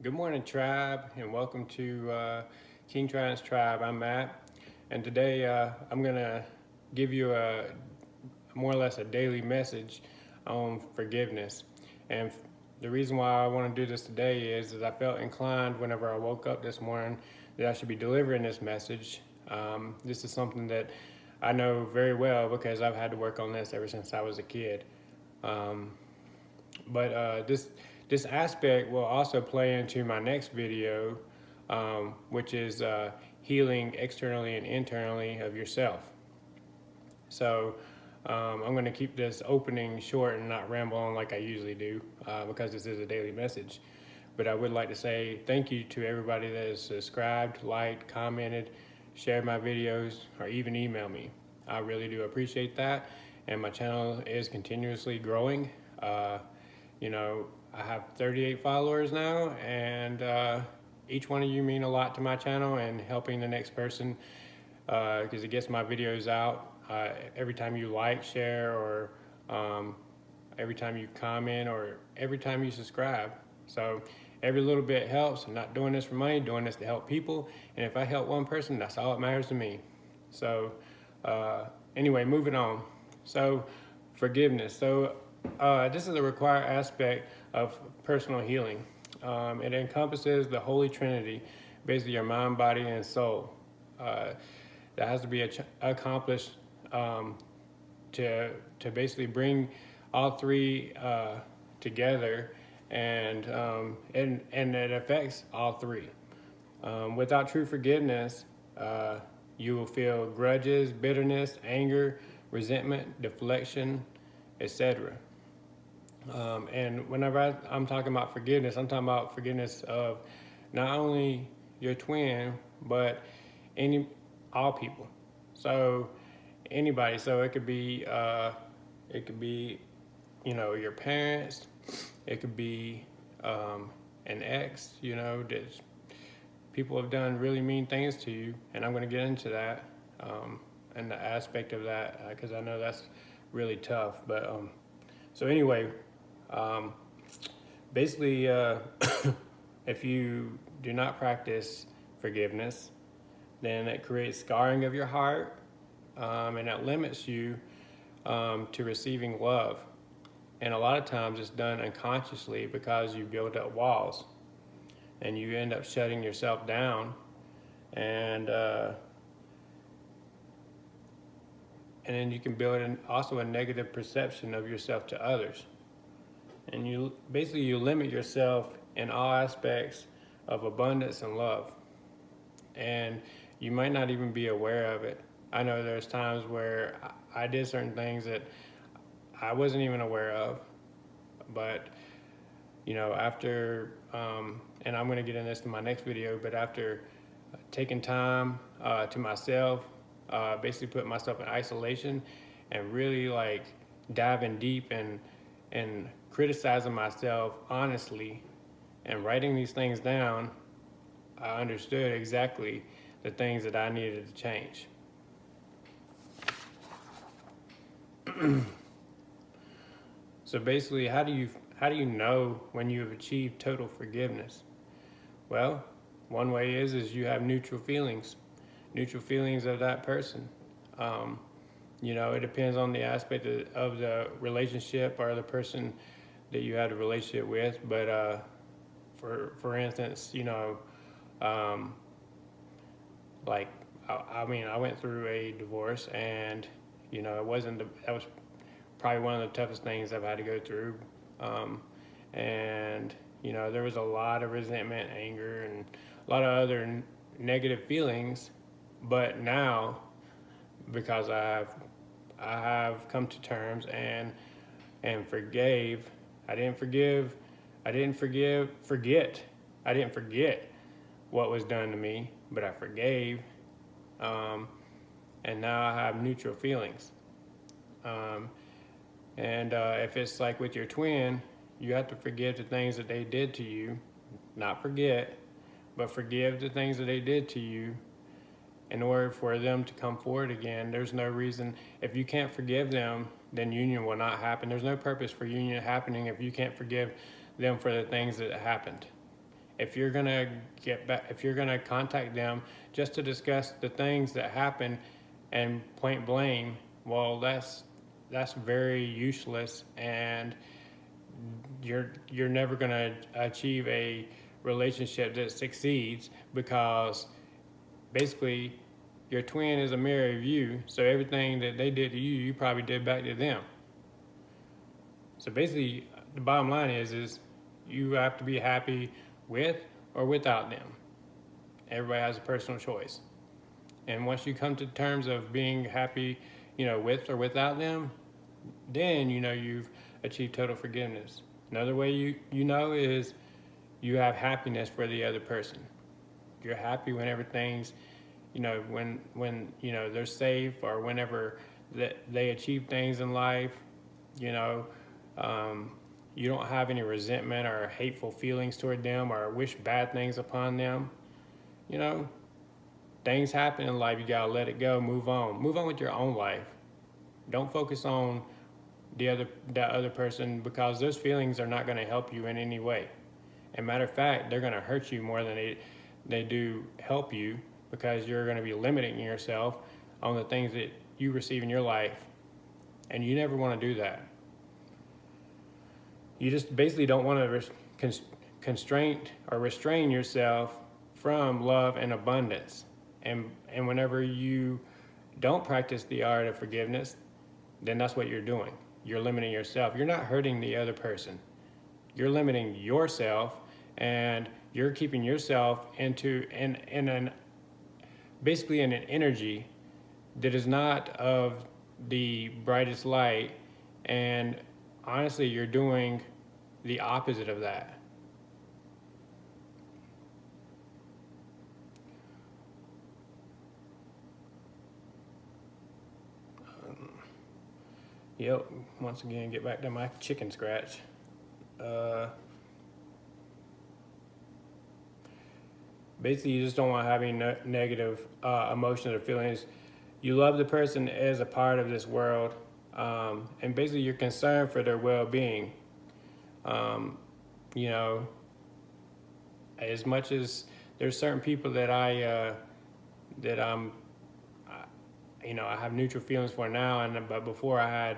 Good morning, tribe, and welcome to King Triumph's Tribe. I'm Matt, and today I'm gonna give you a more or less a daily message on forgiveness. And the reason why I want to do this today is that I felt inclined whenever I woke up this morning that I should be delivering this message. This is something that I know very well because I've had to work on this ever since I was a kid. Um, but this aspect will also play into my next video, which is healing externally and internally of yourself. So I'm going to keep this opening short and not ramble on like I usually do because this is a daily message. But I would like to say thank you to everybody that has subscribed, liked, commented, shared my videos, or even emailed me. I really do appreciate that. And my channel is continuously growing. You know, I have 38 followers now, and each one of you mean a lot to my channel and helping the next person because it gets my videos out. Every time you like, share, or every time you comment, or every time you subscribe. So every little bit helps. I'm not doing this for money, doing this to help people. And if I help one person, that's all that matters to me. So anyway, moving on. So forgiveness. So this is a required aspect of personal healing. It encompasses the Holy Trinity, basically your mind, body, and soul. That has to be accomplished to basically bring all three together, and it affects all three. Without true forgiveness, you will feel grudges, bitterness, anger, resentment, deflection, etc. And whenever I'm talking about forgiveness, I'm talking about forgiveness of not only your twin, but all people. So anybody. So it could be, you know, your parents. It could be an ex. You know, that people have done really mean things to you, and I'm going to get into that and the aspect of that because I know that's really tough. But so anyway. Basically, if you do not practice forgiveness, then it creates scarring of your heart, and that limits you to receiving love. And a lot of times it's done unconsciously because you build up walls and you end up shutting yourself down, and then you can build also a negative perception of yourself to others. And you limit yourself in all aspects of abundance and love. And you might not even be aware of it. I know there's times where I did certain things that I wasn't even aware of. But, you know, after, and I'm going to get into this in my next video, but after taking time to myself, basically putting myself in isolation and really like diving deep and criticizing myself honestly and writing these things down, I understood exactly the things that I needed to change. So basically, how do you know when you have achieved total forgiveness? Well, one way is you have neutral feelings of that person. You know, it depends on the aspect of the relationship or the person that you had a relationship with. But for instance, you know, like I mean, I went through a divorce, and you know, that was probably one of the toughest things I've had to go through. And you know, there was a lot of resentment, anger, and a lot of other negative feelings. But now, because I have come to terms and forgave. I didn't forget what was done to me, but I forgave, and now I have neutral feelings. And if it's like with your twin, you have to forgive the things that they did to you, not forget, but forgive the things that they did to you in order for them to come forward again. There's no reason, if you can't forgive them, then union will not happen. There's no purpose for union happening if you can't forgive them for the things that happened. If you're gonna get back, if you're gonna contact them just to discuss the things that happen and point blame, well, that's very useless, and you're never gonna achieve a relationship that succeeds, because basically your twin is a mirror of you. So everything that they did to you, you probably did back to them. So basically, the bottom line is you have to be happy with or without them. Everybody has a personal choice. And once you come to terms of being happy, with or without them, then you've achieved total forgiveness. Another way you know is you have happiness for the other person. You're happy when everything's, when they're safe, or whenever they achieve things in life. You don't have any resentment or hateful feelings toward them, or wish bad things upon them. Things happen in life. You gotta let it go. Move on. Move on with your own life. Don't focus on that other person, because those feelings are not going to help you in any way. And matter of fact, they're going to hurt you more than they do help you, because you're going to be limiting yourself on the things that you receive in your life, and you never want to do that. You just basically don't want to restrain yourself from love and abundance. And whenever you don't practice the art of forgiveness, then that's what you're doing. You're limiting yourself. You're not hurting the other person. You're limiting yourself, and you're keeping yourself basically in an energy that is not of the brightest light. And honestly, you're doing the opposite of that. Yep, once again, get back to my chicken scratch. Basically, you just don't want to have any negative emotions or feelings. You love the person as a part of this world, and basically you're concerned for their well-being. As much as there's certain people that I have neutral feelings for now, but before I had,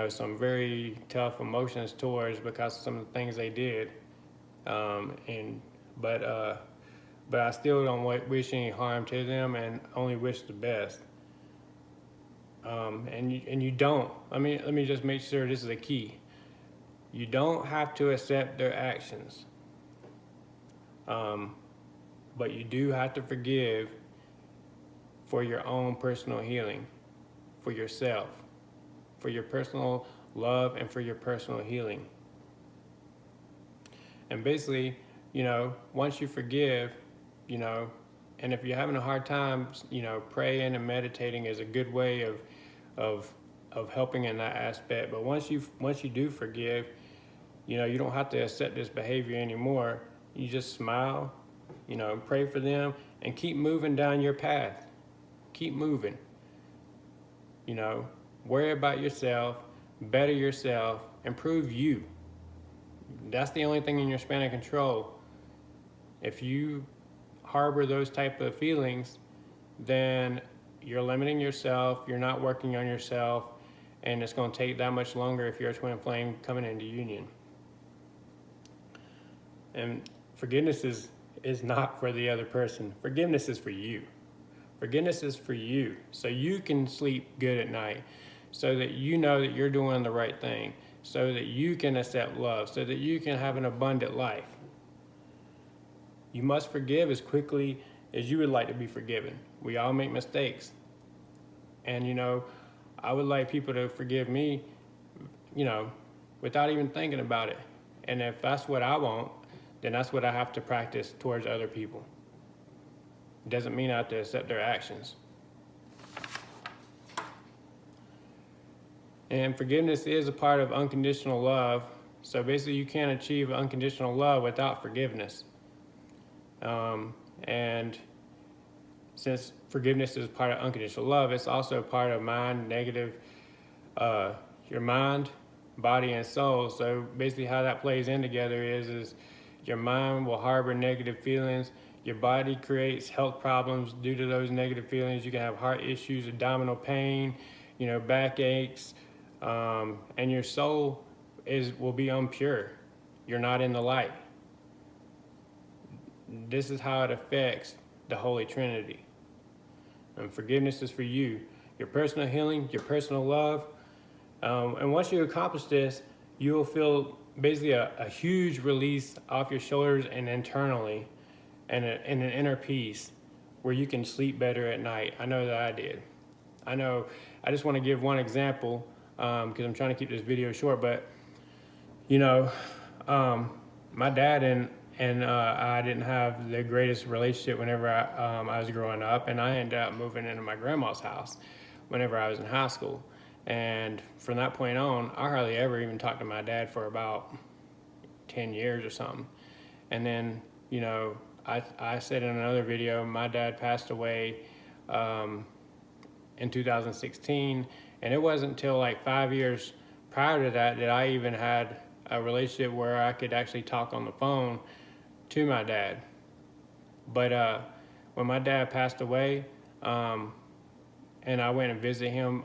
some very tough emotions towards, because of some of the things they did, but I still don't wish any harm to them, and only wish the best. And you don't. Let me just make sure this is a key. You don't have to accept their actions, but you do have to forgive for your own personal healing, for yourself, for your personal love, and for your personal healing. And basically, once you forgive, and if you're having a hard time, praying and meditating is a good way of helping in that aspect. But once you do forgive, you don't have to accept this behavior anymore. You just smile, pray for them, and keep moving down your path. Keep moving. Worry about yourself, better yourself, improve you. That's the only thing in your span of control. If you harbor those type of feelings, then you're limiting yourself, you're not working on yourself, and it's going to take that much longer if you're a twin flame coming into union. And forgiveness is not for the other person. Forgiveness is for you. Forgiveness is for you, so you can sleep good at night, so that you know that you're doing the right thing, so that you can accept love, so that you can have an abundant life. You must forgive as quickly as you would like to be forgiven. We all make mistakes. And, I would like people to forgive me, without even thinking about it. And if that's what I want, then that's what I have to practice towards other people. It doesn't mean I have to accept their actions. And forgiveness is a part of unconditional love. So basically, you can't achieve unconditional love without forgiveness. And since forgiveness is part of unconditional love, it's also part of your mind, body, and soul. So basically how that plays in together is Your mind will harbor negative feelings. Your body creates health problems due to those negative feelings. You can have heart issues, abdominal pain, backaches, and your soul will be impure. You're not in the light. This is how it affects the Holy Trinity. And forgiveness is for you, your personal healing, your personal love. And once you accomplish this, you will feel basically a huge release off your shoulders and internally, and an inner peace where you can sleep better at night. I know that I did. I just want to give one example because I'm trying to keep this video short, but my dad and I didn't have the greatest relationship whenever I was growing up, and I ended up moving into my grandma's house whenever I was in high school. And from that point on, I hardly ever even talked to my dad for about 10 years or something. And then, I said in another video, my dad passed away in 2016, and it wasn't until like 5 years prior to that that I even had a relationship where I could actually talk on the phone to my dad. But when my dad passed away, and I went and visited him,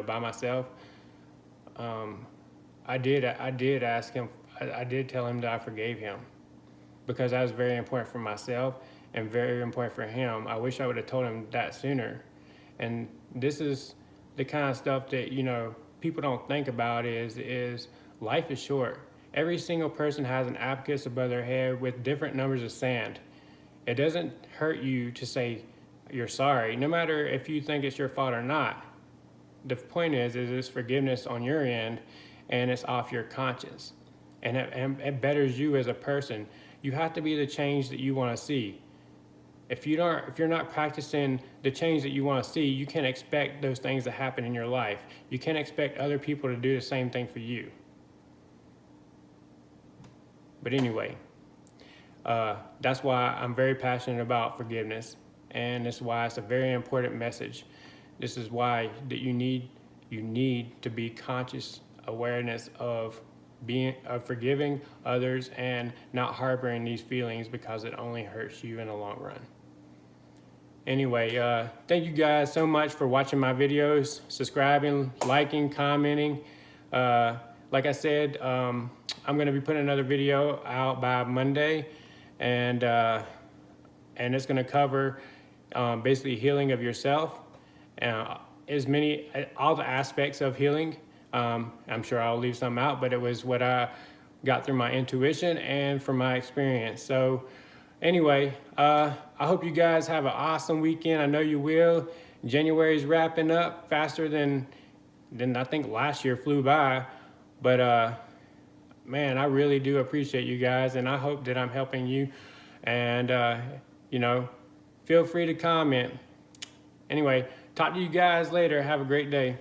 by myself, I did ask him, I did tell him that I forgave him, because that was very important for myself and very important for him. I wish I would have told him that sooner. And this is the kind of stuff that, people don't think about is life is short. Every single person has an abacus above their head with different numbers of sand. It doesn't hurt you to say you're sorry, no matter if you think it's your fault or not. The point is it's forgiveness on your end, and it's off your conscience. And it betters you as a person. You have to be the change that you want to see. If you're not practicing the change that you want to see, you can't expect those things to happen in your life. You can't expect other people to do the same thing for you. But anyway, that's why I'm very passionate about forgiveness, and that's why it's a very important message. This is why that you need to be conscious awareness of forgiving others and not harboring these feelings, because it only hurts you in the long run. Anyway, thank you guys so much for watching my videos, subscribing, liking, commenting. Like I said, I'm going to be putting another video out by Monday, and it's going to cover basically healing of yourself, all the aspects of healing. I'm sure I'll leave some out, but it was what I got through my intuition and from my experience. So anyway, I hope you guys have an awesome weekend. I know you will. January is wrapping up faster than I think last year flew by. But man, I really do appreciate you guys, and I hope that I'm helping you. And feel free to comment. Anyway, talk to you guys later. Have a great day.